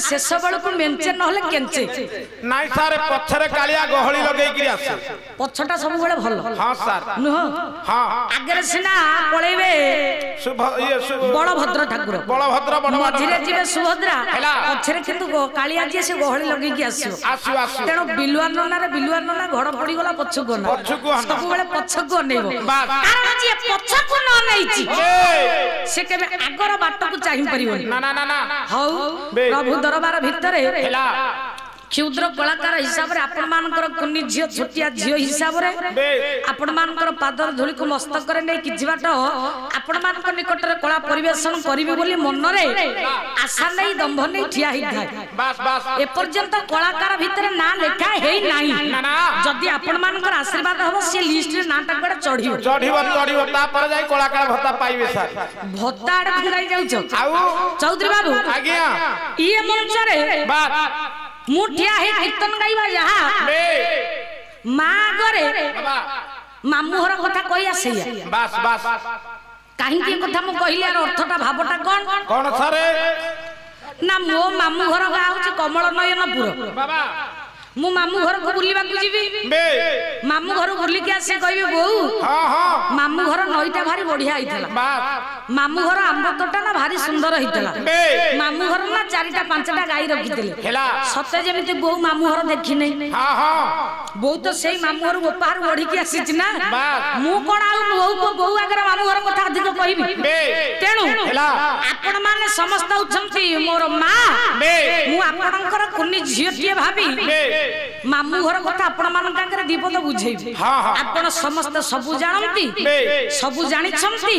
शेष बेलू मेंचे न केंचे नाई सारे पछरे कालिया गहली लगेई आसे पछटा सब बेले भल हां सर नुह हां आगे सिना पळेबे बलभद्र ठाकुर बलभद्र मझिरे जीवे सुभद्रा पछरे किंतु कालिया जी से गहली लगेई आसियो तेणु बिलुआ नना घड़ पड़ी गला पछकु ना सब बेले पछकु अनेबो कारण जी पछकु न नैची से केबे आगर बाट को चाहि परिबो ना ना ना हौ प्रभु दरबार भितरे क्षुद्र कलाकार हिसाब रे आपण मानकर कुनी झियो छोटिया झियो हिसाब रे आपण मानकर पादर धूली को मस्तक रे नै कि जीवाट आपण मानकर निकट रे कला परिवेशन करिवे बोली मन रे आशा नै दंभ नै ठिया हि थाए बस बस ए पर्यंत कलाकार भितरे ना लेखा हेई नाही जदी आपण मानकर आशीर्वाद हबो से लिस्ट रे नाटा कड़े चढ़ियो ता पर जाई कलाकार भत्ता पाइबे सर भत्ता आड़ खुगाई जाउछो आउ चौधरी बाबू आज्ञा ये मंच रे बात मुठिया है कीर्तन गाइबा जहा मां गरे मामू हर कथा कहि आसेया बस बस काहे की कथा मु कहिली आर अर्थटा भावटा कोन सारे ना मो मामू घर गाउछ कमल नयनपुर बाबा मु मामू घर को बुलिबा को जीवी मामू घर बुली के आसे कहबे बहु हां हां मामू घर नईटा भारी बढ़िया आइतला बाप मामू घर आंब तोटा ना भारी सुंदर हितला मामू घर ना चारिटा पांचटा गाई रखितले हेला सते जेमिति बहु मामू घर देखि नै हां हां बहु तो सेई मामू घर उपहार बढ़ी के आसी छि ना मु कोन आ बहु को बहु आगर मामू घर कथा अधिक कहबी तेनु हेला आपण माने समस्त उछंती मोर मां मु आपणकर कुनी झियटिए भाबी मामू घर कथा आपण मान कांगरे दीपद बुझेई आपण समस्त सबु जानंती सबु जानि छंती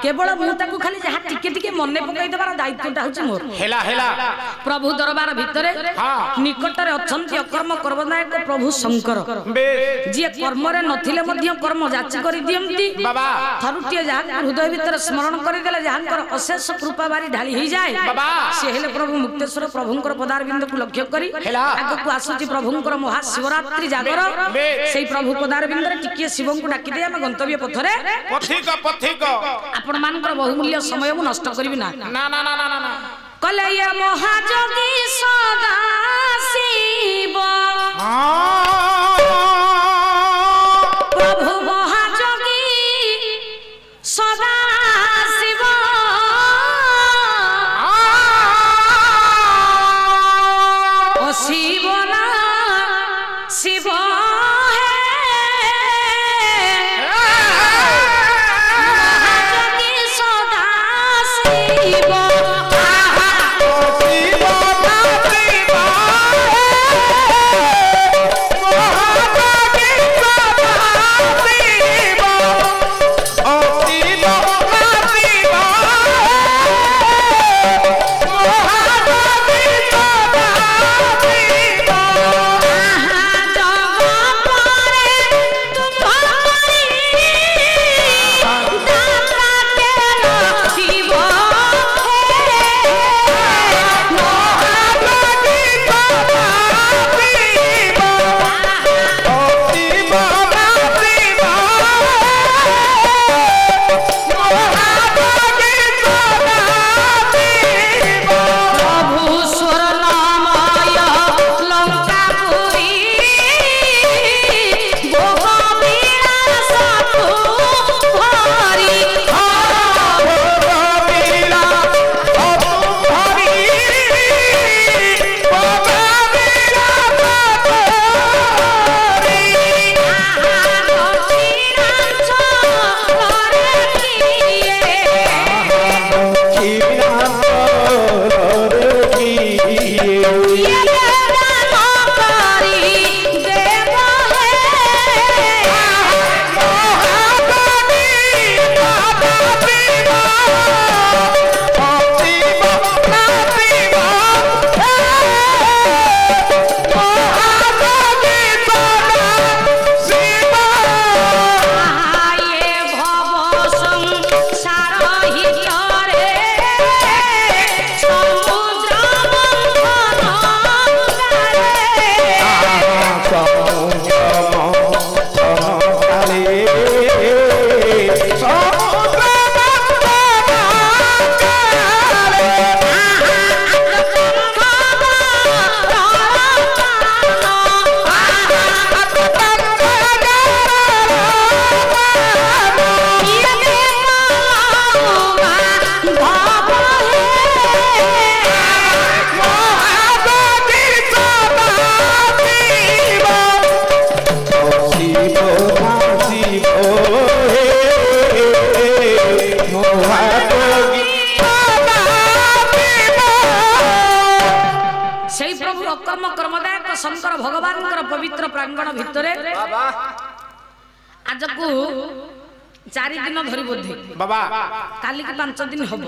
केवल मु ताकू खाली जहा टिके टिके मने पकई देबार दायित्वटा होची मोर हेला हेला प्रभु दरबार भितरे निकट रे अछंती अकर्म कर्मनायक प्रभु शंकर जे कर्म रे नथिले मध्य कर्म जाची करि दियंती बाबा थरुटिए जहा हृदय भीतर स्मरण करि देले जहांकर अशेष कृपा बारी ढाली होई जाय बाबा से हेले प्रभु मुक्तेश्वर प्रभुंकर पदार बिंदु को लक्ष्य करी आगु को आसु प्रभुंकर महाशिवरात्रि जागर सेई प्रभु पदार बिंदरे टिके शिवं को डाकी दे हम गंतव्य पथरे पथिक आपण मानकर बहुमूल्य समय मु नष्ट करबी ना ना ना ना ना कले ये महाजोगी सदा शिव प्रभु महाजोगी सदा शिव ओ शिव शिव शिव ଅକର୍ମ କର୍ମଦାୟକ ଶଙ୍କର ଭଗବାନଙ୍କର ପବିତ୍ର ପ୍ରାଙ୍ଗଣ ଭିତରେ ଆଜକୁ 4 ଦିନ ଧରି ବୋଧେ ବାବା କାଲି କି 5 ଦିନ ହବ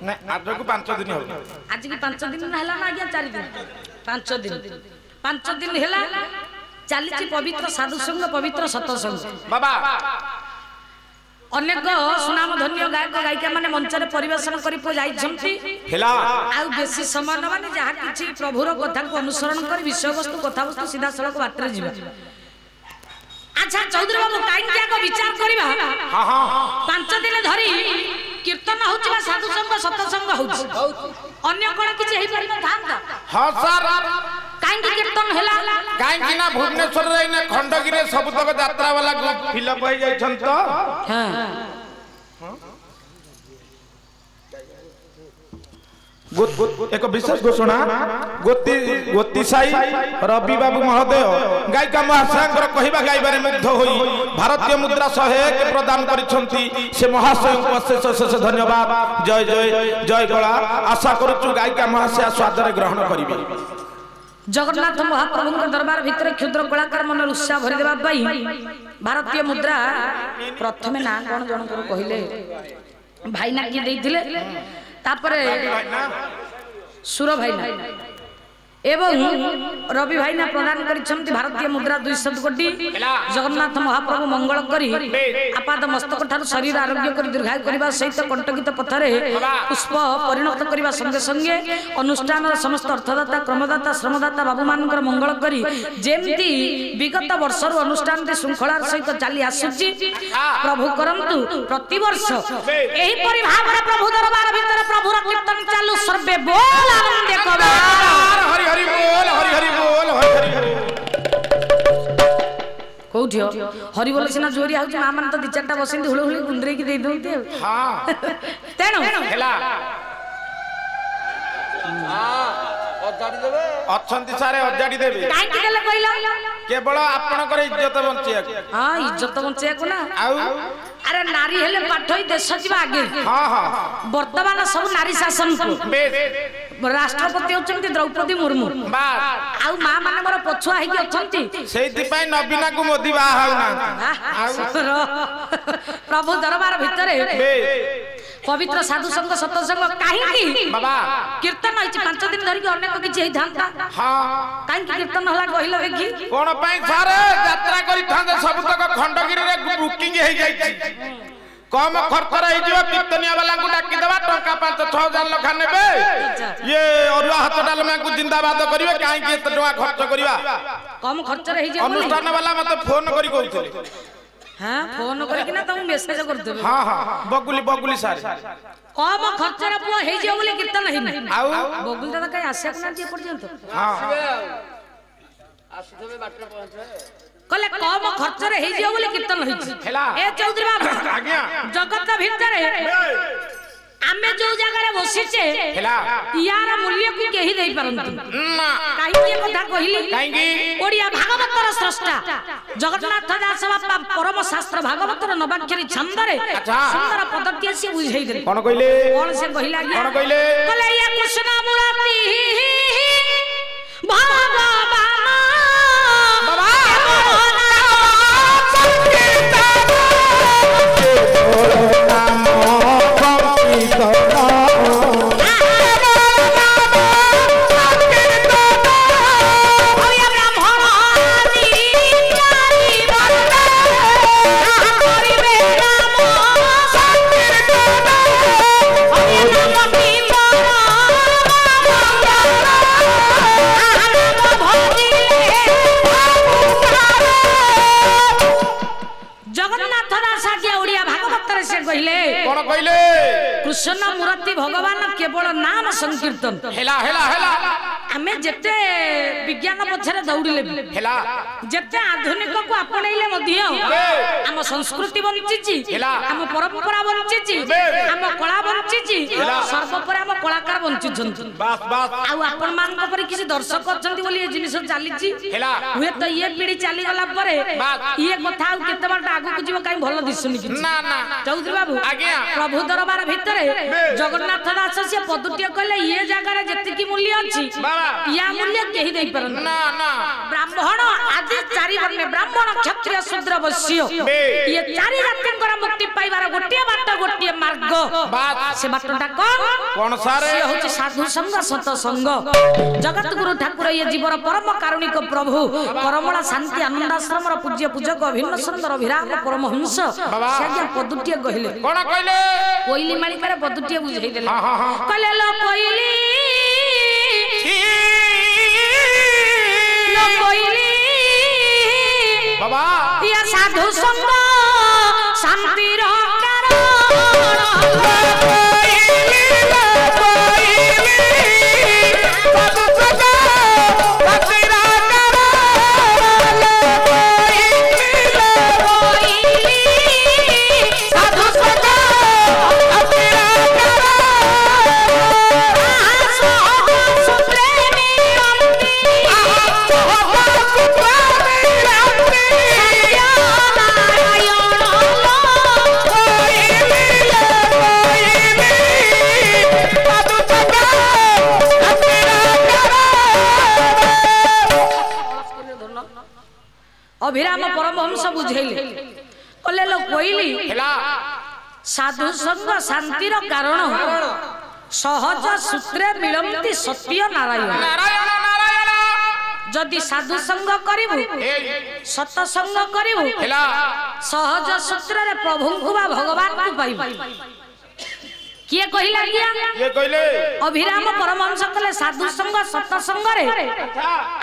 ନା ଆଜକୁ 5 ଦିନ ହବ ଆଜି କି 5 ଦିନ ହେଲା ନା ଆଜ୍ଞା 4 ଦିନ 5 ଦିନ ହେଲା ଚାଲିଛି ପବିତ୍ର ସାଧୁ ସଂଘ ପବିତ୍ର ସତସଂଘ ବାବା ଅନେକ ସୁନାମ ଧନ୍ୟ ଗାୟକ ଗାୟିକା ମାନେ ମଞ୍ଚରେ ପରିବେଷଣ କରି ଯାଇଛନ୍ତି ହେଲା ଆଉ ବେଶୀ ସମୟ ମାନେ ଯାହା କିଛି ପ୍ରଭୁର କଥାକୁ ଅନୁସରଣ କରି ବିଷୟବସ୍ତୁ କଥାବସ୍ତୁ ସିଧାସଳଖ ବାଟରେ ଯିବା। আচ্ছা চৌধুরী বাবু কাইন্ডলি আগ বিচার করিবা হ্যাঁ হ্যাঁ 5 দিন ধরি কীর্তন হচ্ছে বা সাধু সংঘ সৎসঙ্গ হচ্ছে অন্য কোন কিছু হেই পারি না থাকা হ্যাঁ স্যার কাইন্ডলি কীর্তন হেলা কাইন্ডলি না ভুবনেশ্বর রে না খণ্ডগিরি সবুতক যাত্রা वाला ফিলআপ হই যাইছন তো হ্যাঁ एक विशेष घोषणा गोती साई रवि बाबू महोदय गायिका महाशय कहवा गायबार मुग्ध होई भारतीय मुद्रा 101 प्रदान करिसंती से महाशय अशेष अशेष धन्यवाद जय जय जय गला आशा करूछु गायिका महाशय स्वादरे ग्रहण करिबे। जगन्नाथ महाप्रभु दरबार भितर क्षुद्र कलाकार मन उत्साह भरी देबा पई भारतीय मुद्रा प्रथमे ना कोन जण को कहिले भाईना की देथिले तापरे सुर भाईना एवं रवि भाईना प्रदान करिसंती भारतीय मुद्रा 200 कोटी जगन्नाथ महाप्रभु मंगल करी आपाद मस्तक ठार शरीर आरोग्य करी दीर्घायु करबा सहित कंटकित पथरे पुष्प परिणत करबा संगे संगे अनुष्ठान समस्त अर्थदाता क्रमदाता श्रमदाता बाबू मानकर मंगल करी जेमती विगत वर्ष अनुष्ठान श्रृंखलार सहित चली आसुची प्रभु करंतु प्रति वर्ष एही परि भावरे प्रभु दरबार भीतर प्रभुर कीर्तन चालू सर्वे बोल आनंद कबा हरि हरि बोल हरि हरि बोल हरि हरि कोठियो हरि बोल सिना जोरी आउची मा मान तो 2-4टा बसिंदी हुळ हुळ गुंडरे की देई दोती हां तेनो हेला हां अजाडी देबे अछंती सारे अजाडी देबे काई केले कहिला केवल आपन करे इज्जत बंचिया हां इज्जत बंचिया को ना आउ अरे नारी हेले पाठई देश जीवा आगे हां हां वर्तमान सब नारी शासन को राष्ट्रपति होचंती द्रौपदी मुर्मू बास आउ मा माने मोर पछुआ हे की अछंती सेति पई नबीना को मोदी बा हाउ ना प्रभु दरबार भितरे पवित्र साधु संघ सत्संग काहे की बाबा कीर्तन होई 5 दिन धरि के अनेक किछि हेई थांता हां काहे की कीर्तन होला कहिलो देखि कोन पई सारे यात्रा करि थांदे सब तक खंडगिरी रे बुकिंग हेई जाई कम खर्च रही जीव कीर्तनिया वाला को डाकी देबा टंका 5-6 हजार लखा नेबे ये अरुआ हाथ डालमा को जिंदाबाद करिवे काहे की एत टका खर्च करिवा कम खर्च रही जे अनुष्ठान वाला मते फोन करी कहउथले हां फोन करी कि ना तुम मेसेज कर देबे हां हां बगुली बगुली सारे कम खर्च रे पुआ हेई जे बोले कीर्तन हेई ना आउ बगुली त कहीं आसे ना जे पर्यंत हां आसुथबे बाटरे पहुंचबे कले कम खर्च रे हेई जे बोले कीर्तन होई हेला ए चौधरी बाबू आज्ञा जगत भितरे आमे जो जगह रे बसिचे हेला यार मूल्य को केही देई परंतु ना काहे ये कथा कहिली काहे की ओडिया भागवतर स्रष्टा जगन्नाथ दास बापा परम शास्त्र भागवतर नवाक्षरी छंद रे सुंदर पद्धति से बुझाई दे कोन कइले कोन से कहिला कोन कइले कले या कृष्ण मूर्ति भगवान बाबा कृष्ण मूर्ति भगवान केवल नाम संकीर्तन हेला हेला हेला आमे जेते विज्ञान पछरे दौड़िले हेला जेते आधुनिक को आपणैले मध्य हम संस्कृति बंचिची हम परंपरा बंचिची हम कला बंचिची सर्वोपरि हम कलाकार बंचिछन बस बस आउ आपन मान को पर किसी दर्शक अछंती बोली ए जिनिस चालीची हेला हुए तो ये पीढ़ी चली गला परे ये कथा आउ केते बार आगु को जीव काई भलो दिसुनी कि ना ना चौधरी बाबू आज्ञा प्रभु दरबार भितरे जगन्नाथ दास से पदुटिया कहले ये जगह रे जति की मूल्य अछि या मूल्य केही देई पारन ना ना ब्राह्मण आदि चारि वर्णे ब्राह्मण क्षत्रिय शूद्र वैश्य ये चारि जातिंकर मुक्ति पाइबार गोटिए बाट गोटिए मार्ग से बाटटा कोन सारे से होची साधु संग सत संग जगत गुरु ठाकुर ये जीवर परम कारुणिक प्रभु परमला शांति आनंद आश्रम रो पूज्य पूजक अभिन्न सुंदर अभिराम परमहंस से आज्ञा पदुटिए कहिले कोन कहिले कोइली मालिक रे पदुटिए बुझाई देले कहले लो कोइली लो कोइली बाबा या साधु संग शांति रो अभिराम परमहंस बुझेले कहले लो कोइली साधु संग शांतिर कारण सहज सूत्रे मिलंती सत्य नारायण नारायण नारायण जदि साधु संग करिवु सत संग करिवु सहज सूत्र रे प्रभु को बा भगवान को पाइबु किए कहिला किया ये कहिले अभिराम परमहंस कहले साधु संग सत संग रे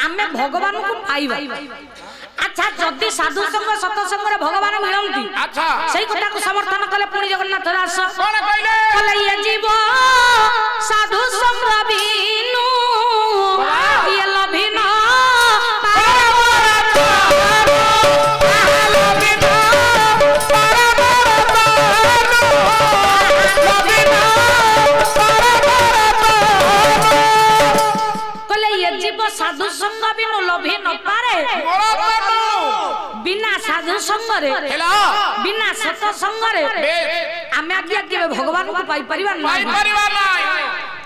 आमे भगवान को पाइबा अच्छा जदि साधु संग सत संग रे भगवान मिलंती अच्छा सही कथा को समर्थन कले पुणी जगन्नाथ दास कोन कहिले कले ये जीव साधु संग बिनु ये लभिना साधु संग बिनु लभे न पारे बिना साधु संग रे बिना सत संग रे आमे आज्ञा के भगवान को पाई परिवार नहीं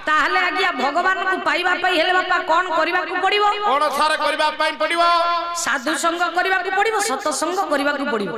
ताहले आज्ञा भगवान को पाइबा पई हेले बापा कोन करबा को पड़िबो कोन सारे करबा पई पड़िबो साधु संग करबा को पड़िबो सत संग करबा को पड़िबो